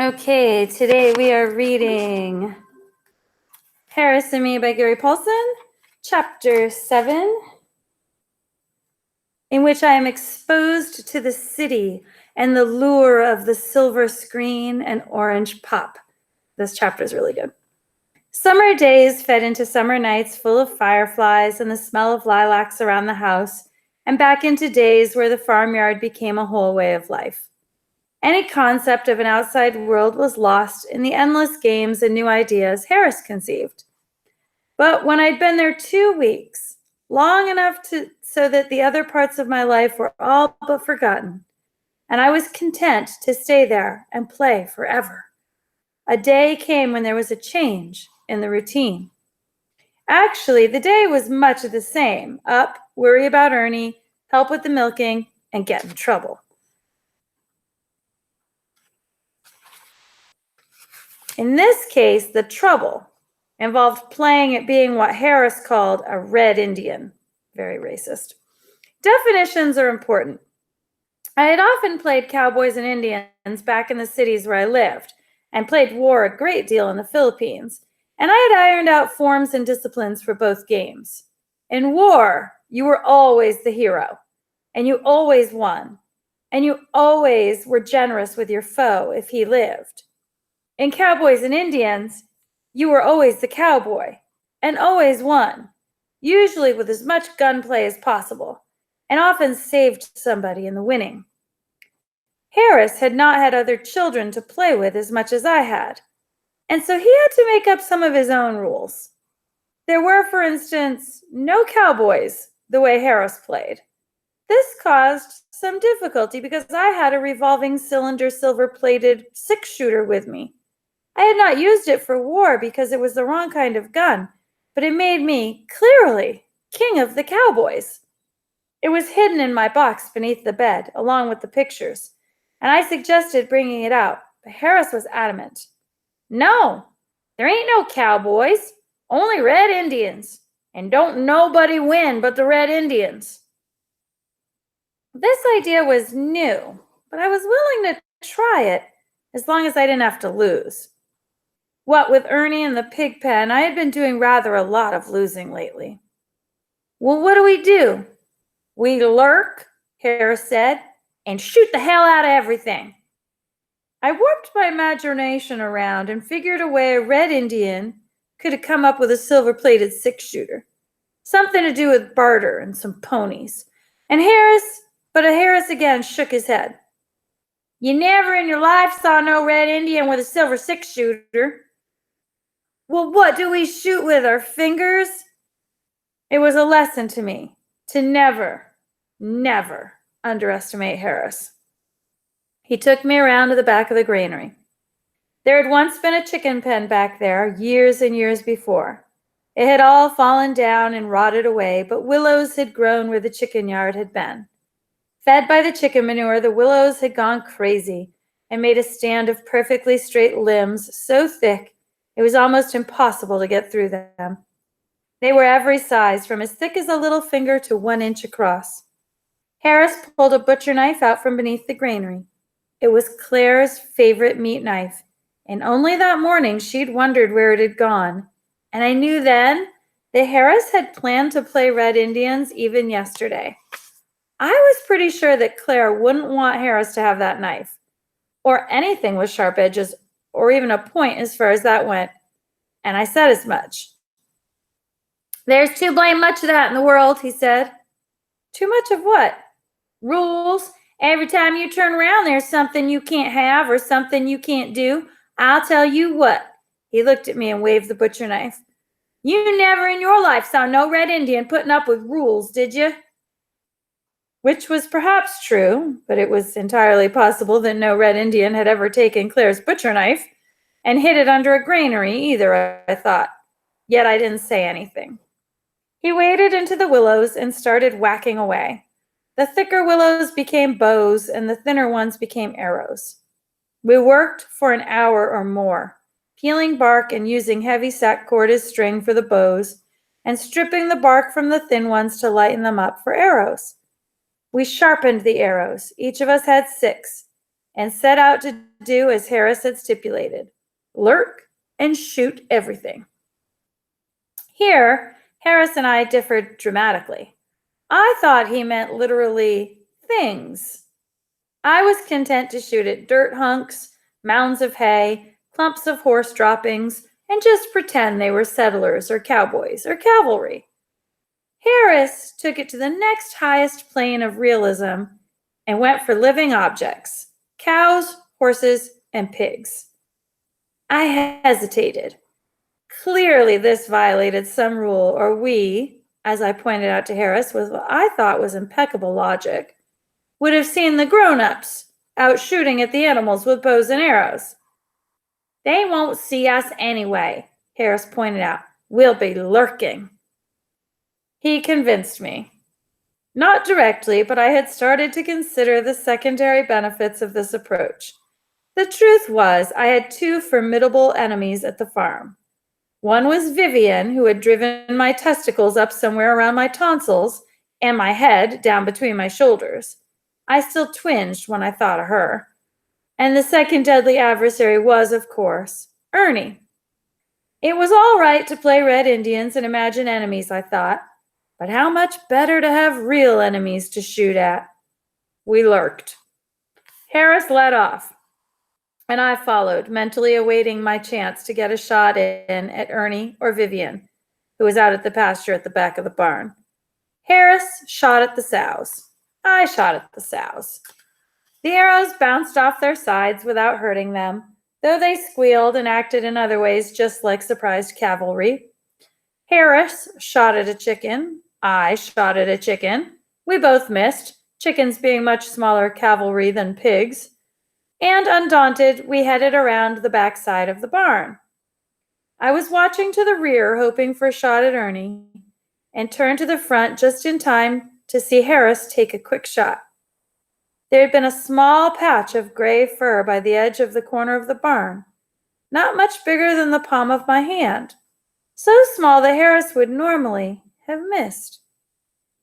Okay, today we are reading Harris and Me by Gary Paulsen, chapter 7, in which I am exposed to the city and the lure of the silver screen and orange pop. This chapter is really good. Summer days fed into summer nights full of fireflies and the smell of lilacs around the house, and back into days where the farmyard became a whole way of life. Any concept of an outside world was lost in the endless games and new ideas Harris conceived. But when I'd been there 2 weeks, long enough so that the other parts of my life were all but forgotten, and I was content to stay there and play forever, a day came when there was a change in the routine. Actually, the day was much the same: up, worry about Ernie, help with the milking, and get in trouble. In this case, the trouble involved playing at being what Harris called a red Indian. Very racist. Definitions are important. I had often played cowboys and Indians back in the cities where I lived, and played war a great deal in the Philippines, and I had ironed out forms and disciplines for both games. In war, you were always the hero, and you always won, and you always were generous with your foe if he lived. In Cowboys and Indians, you were always the cowboy and always won, usually with as much gunplay as possible, and often saved somebody in the winning. Harris had not had other children to play with as much as I had, and so he had to make up some of his own rules. There were, for instance, no cowboys the way Harris played. This caused some difficulty because I had a revolving cylinder silver-plated 6-shooter with me. I had not used it for war because it was the wrong kind of gun, but it made me, clearly, king of the cowboys. It was hidden in my box beneath the bed, along with the pictures, and I suggested bringing it out, but Harris was adamant. No, there ain't no cowboys, only red Indians, and don't nobody win but the red Indians. This idea was new, but I was willing to try it as long as I didn't have to lose. What with Ernie and the pig pen, I had been doing rather a lot of losing lately. Well, what do? We lurk, Harris said, and shoot the hell out of everything. I warped my imagination around and figured a way a red Indian could have come up with a silver-plated 6-shooter. Something to do with barter and some ponies. But Harris again shook his head. You never in your life saw no red Indian with a silver 6-shooter. Well, what do we shoot with, our fingers? It was a lesson to me to never underestimate Harris. He took me around to the back of the granary. There had once been a chicken pen back there, years and years before. It had all fallen down and rotted away, but willows had grown where the chicken yard had been. Fed by the chicken manure, the willows had gone crazy and made a stand of perfectly straight limbs so thick it was almost impossible to get through them. They were every size, from as thick as a little finger to 1 inch across. Harris pulled a butcher knife out from beneath the granary. It was Claire's favorite meat knife, and only that morning she'd wondered where it had gone. And I knew then that Harris had planned to play Red Indians even yesterday. I was pretty sure that Claire wouldn't want Harris to have that knife, or anything with sharp edges, or even a point as far as that went, and I said as much. There's too blame much of that in the world, he said. Too much of what? Rules. Every time you turn around, there's something you can't have or something you can't do. I'll tell you what. He looked at me and waved the butcher knife. You never in your life saw no red Indian putting up with rules, did you? Which was perhaps true, but it was entirely possible that no red Indian had ever taken Claire's butcher knife and hid it under a granary either, I thought. Yet I didn't say anything. He waded into the willows and started whacking away. The thicker willows became bows and the thinner ones became arrows. We worked for an hour or more, peeling bark and using heavy sack cord as string for the bows, and stripping the bark from the thin ones to lighten them up for arrows. We sharpened the arrows. Each of us had 6, and set out to do as Harris had stipulated: lurk and shoot everything. Here, Harris and I differed dramatically. I thought he meant literally things. I was content to shoot at dirt hunks, mounds of hay, clumps of horse droppings, and just pretend they were settlers or cowboys or cavalry. Harris took it to the next highest plane of realism and went for living objects: cows, horses, and pigs. I hesitated. Clearly, this violated some rule, or we, as I pointed out to Harris with what I thought was impeccable logic, would have seen the grown-ups out shooting at the animals with bows and arrows. They won't see us anyway, Harris pointed out. We'll be lurking. He convinced me. Not directly, but I had started to consider the secondary benefits of this approach. The truth was, I had two formidable enemies at the farm. One was Vivian, who had driven my testicles up somewhere around my tonsils and my head down between my shoulders. I still twinged when I thought of her. And the second deadly adversary was, of course, Ernie. It was all right to play Red Indians and imagine enemies, I thought, but how much better to have real enemies to shoot at. We lurked. Harris led off, and I followed, mentally awaiting my chance to get a shot in at Ernie or Vivian, who was out at the pasture at the back of the barn. Harris shot at the sows. I shot at the sows. The arrows bounced off their sides without hurting them, though they squealed and acted in other ways just like surprised cavalry. Harris shot at a chicken. I shot at a chicken. We both missed, chickens being much smaller cavalry than pigs. And undaunted, we headed around the backside of the barn. I was watching to the rear, hoping for a shot at Ernie, and turned to the front just in time to see Harris take a quick shot. There had been a small patch of gray fur by the edge of the corner of the barn, not much bigger than the palm of my hand, so small that Harris would normally have missed.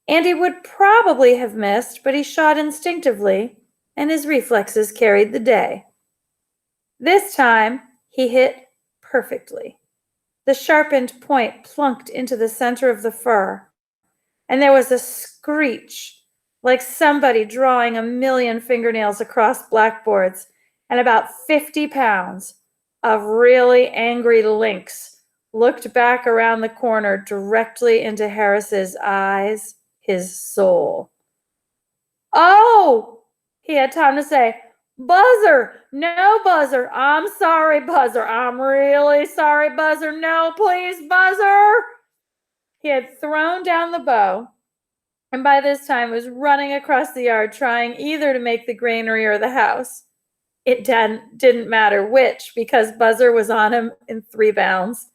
And he would probably have missed, but he shot instinctively, and his reflexes carried the day. This time, he hit perfectly. The sharpened point plunked into the center of the fur, and there was a screech, like somebody drawing a million fingernails across blackboards, and about 50 pounds of really angry lynx looked back around the corner directly into Harris's eyes, his soul. "Oh!" he had time to say. "Buzzer! No, Buzzer! I'm sorry, Buzzer! I'm really sorry, Buzzer! No, please, Buzzer!" He had thrown down the bow, and by this time was running across the yard, trying either to make the granary or the house. It didn't matter which, because Buzzer was on him in 3 bounds,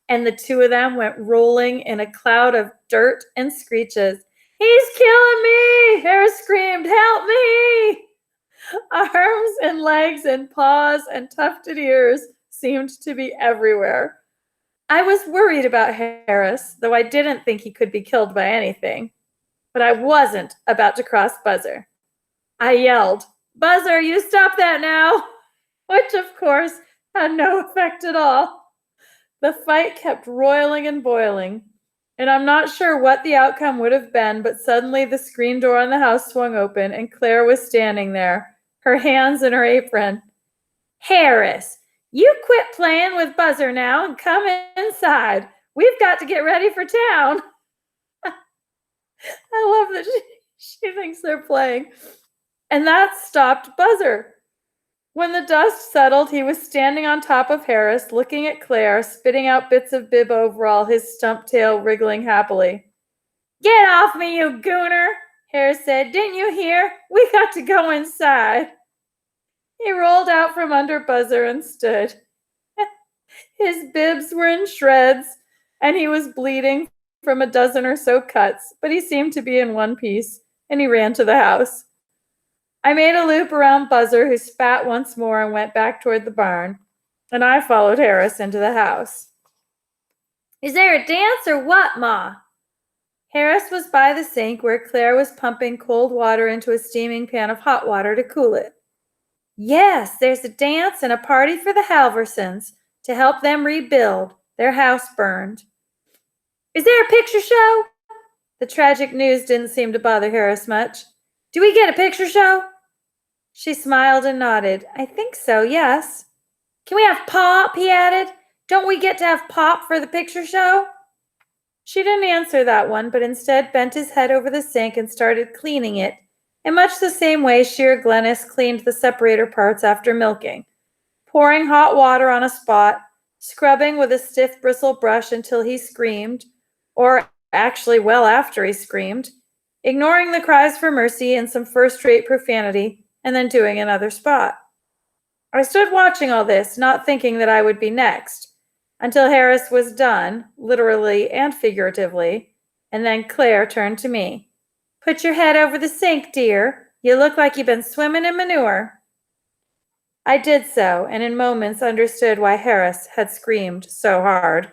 and the two of them went rolling in a cloud of dirt and screeches. "He's killing me!" Harris screamed. "Help me!" Arms and legs and paws and tufted ears seemed to be everywhere. I was worried about Harris, though I didn't think he could be killed by anything. But I wasn't about to cross Buzzer. I yelled, "Buzzer, you stop that now!" Which, of course, had no effect at all. The fight kept roiling and boiling, and I'm not sure what the outcome would have been, but suddenly the screen door on the house swung open, and Claire was standing there, her hands in her apron. "Harris, you quit playing with Buzzer now and come inside. We've got to get ready for town." I love that she thinks they're playing. And that stopped Buzzer. When the dust settled, he was standing on top of Harris, looking at Claire, spitting out bits of bib overall, his stump tail wriggling happily. "Get off me, you gooner," Harris said. "Didn't you hear? We got to go inside." He rolled out from under Buzzer and stood. His bibs were in shreds, and he was bleeding from a dozen or so cuts, but he seemed to be in one piece, and he ran to the house. I made a loop around Buzzer, who spat once more and went back toward the barn, and I followed Harris into the house. "Is there a dance or what, Ma?" Harris was by the sink where Claire was pumping cold water into a steaming pan of hot water to cool it. Yes, there's a dance and a party for the Halversons to help them rebuild. Their house burned. Is there a picture show? The tragic news didn't seem to bother Harris much. Do we get a picture show? She smiled and nodded. I think so, yes. Can we have pop? He added. Don't we get to have pop for the picture show? She didn't answer that one, but instead bent his head over the sink and started cleaning it, in much the same way Sheer Glennis cleaned the separator parts after milking, pouring hot water on a spot, scrubbing with a stiff bristle brush until he screamed, or actually well after he screamed, ignoring the cries for mercy and some first-rate profanity, and then doing another spot. I stood watching all this, not thinking that I would be next, until Harris was done, literally and figuratively, and then Claire turned to me. Put your head over the sink, dear. You look like you've been swimming in manure. I did so, and in moments understood why Harris had screamed so hard.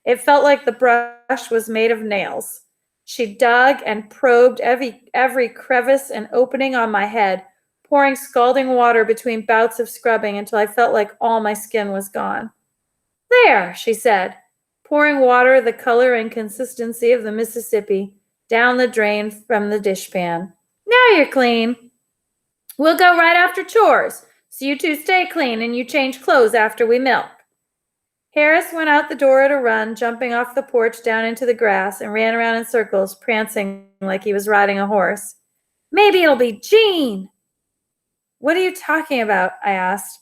It felt like the brush was made of nails. She dug and probed every crevice and opening on my head, pouring scalding water between bouts of scrubbing until I felt like all my skin was gone. There, she said, pouring water the color and consistency of the Mississippi down the drain from the dishpan. Now you're clean. We'll go right after chores, so you two stay clean and you change clothes after we milk. Harris went out the door at a run, jumping off the porch down into the grass, and ran around in circles, prancing like he was riding a horse. Maybe it'll be Jean. What are you talking about? I asked.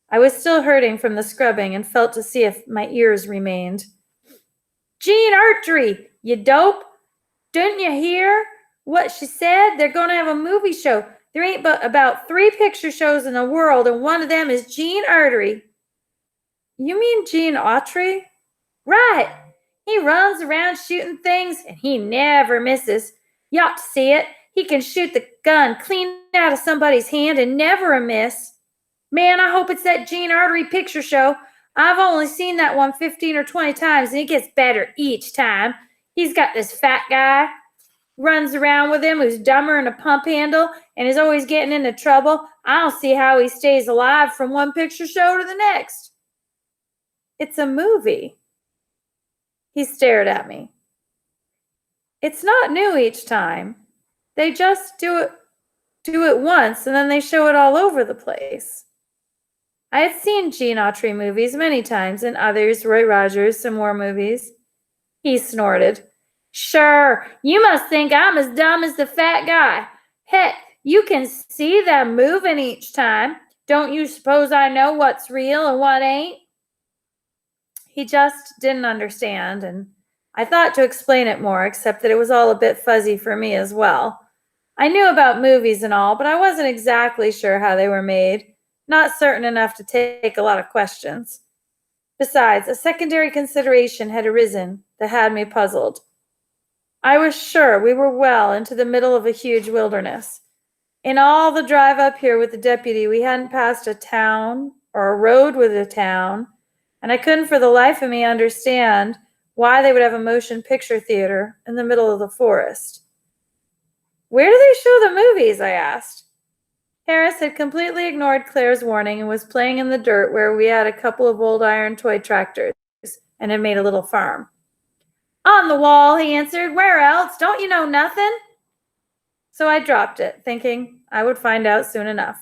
I was still hurting from the scrubbing and felt to see if my ears remained. Jean Artery, you dope. Didn't you hear what she said? They're going to have a movie show. There ain't but about 3 picture shows in the world, and one of them is Jean Artery. You mean Gene Autry? Right. He runs around shooting things, and he never misses. You ought to see it. He can shoot the gun clean out of somebody's hand and never a miss. Man, I hope it's that Gene Artery picture show. I've only seen that one 15 or 20 times, and it gets better each time. He's got this fat guy, runs around with him, who's dumber than a pump handle, and is always getting into trouble. I don't see how he stays alive from one picture show to the next. It's a movie. He stared at me. It's not new each time. They just do it once, and then they show it all over the place. I had seen Gene Autry movies many times, and others, Roy Rogers, some more movies. He snorted. Sure, you must think I'm as dumb as the fat guy. Heck, you can see them moving each time. Don't you suppose I know what's real and what ain't? He just didn't understand, and I thought to explain it more, except that it was all a bit fuzzy for me as well. I knew about movies and all, but I wasn't exactly sure how they were made, not certain enough to take a lot of questions. Besides, a secondary consideration had arisen that had me puzzled. I was sure we were well into the middle of a huge wilderness. In all the drive up here with the deputy, we hadn't passed a town or a road with a town, and I couldn't for the life of me understand why they would have a motion picture theater in the middle of the forest. Where do they show the movies? I asked. Harris had completely ignored Claire's warning and was playing in the dirt where we had a couple of old iron toy tractors and had made a little farm. On the wall, he answered. Where else? Don't you know nothing? So I dropped it, thinking I would find out soon enough.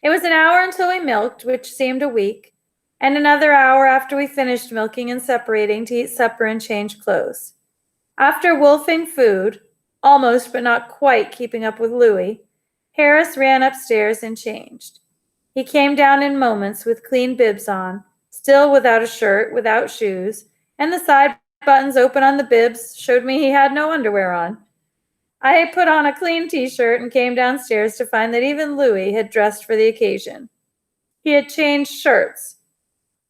It was an hour until we milked, which seemed a week, and another hour after we finished milking and separating to eat supper and change clothes. After wolfing food, almost but not quite keeping up with Louis, Harris ran upstairs and changed. He came down in moments with clean bibs on, still without a shirt, without shoes, and the side buttons open on the bibs showed me he had no underwear on. I had put on a clean t-shirt and came downstairs to find that even Louis had dressed for the occasion. He had changed shirts.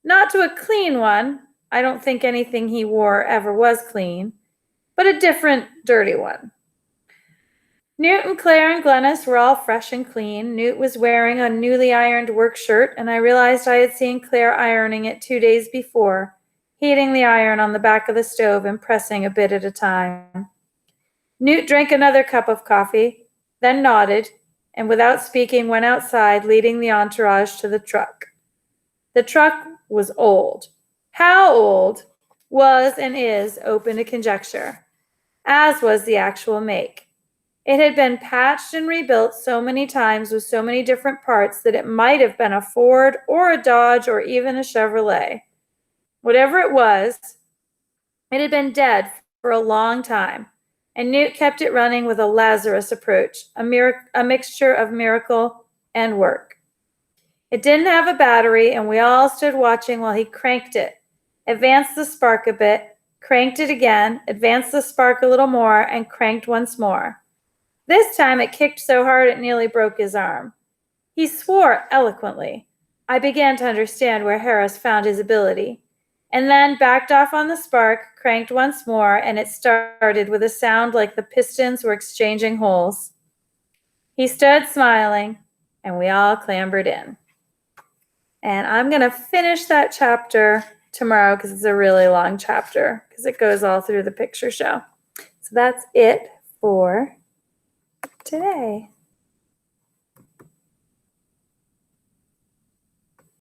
Not to a clean one. I don't think anything he wore ever was clean, but a different, dirty one. Newt and Claire and Glennis were all fresh and clean. Newt was wearing a newly ironed work shirt, and I realized I had seen Claire ironing it 2 days before, heating the iron on the back of the stove and pressing a bit at a time. Newt drank another cup of coffee, then nodded, and without speaking went outside, leading the entourage to the truck. The truck was old. How old was and is open to conjecture, as was the actual make. It had been patched and rebuilt so many times with so many different parts that it might have been a Ford or a Dodge or even a Chevrolet. Whatever it was, it had been dead for a long time, and Newt kept it running with a Lazarus approach, a mixture of miracle and work. It didn't have a battery, and we all stood watching while he cranked it, advanced the spark a bit, cranked it again, advanced the spark a little more, and cranked once more. This time it kicked so hard it nearly broke his arm. He swore eloquently. I began to understand where Harris found his ability, and then backed off on the spark, cranked once more, and it started with a sound like the pistons were exchanging holes. He stood smiling, and we all clambered in. And I'm going to finish that chapter tomorrow because it's a really long chapter because it goes all through the picture show. So that's it for today.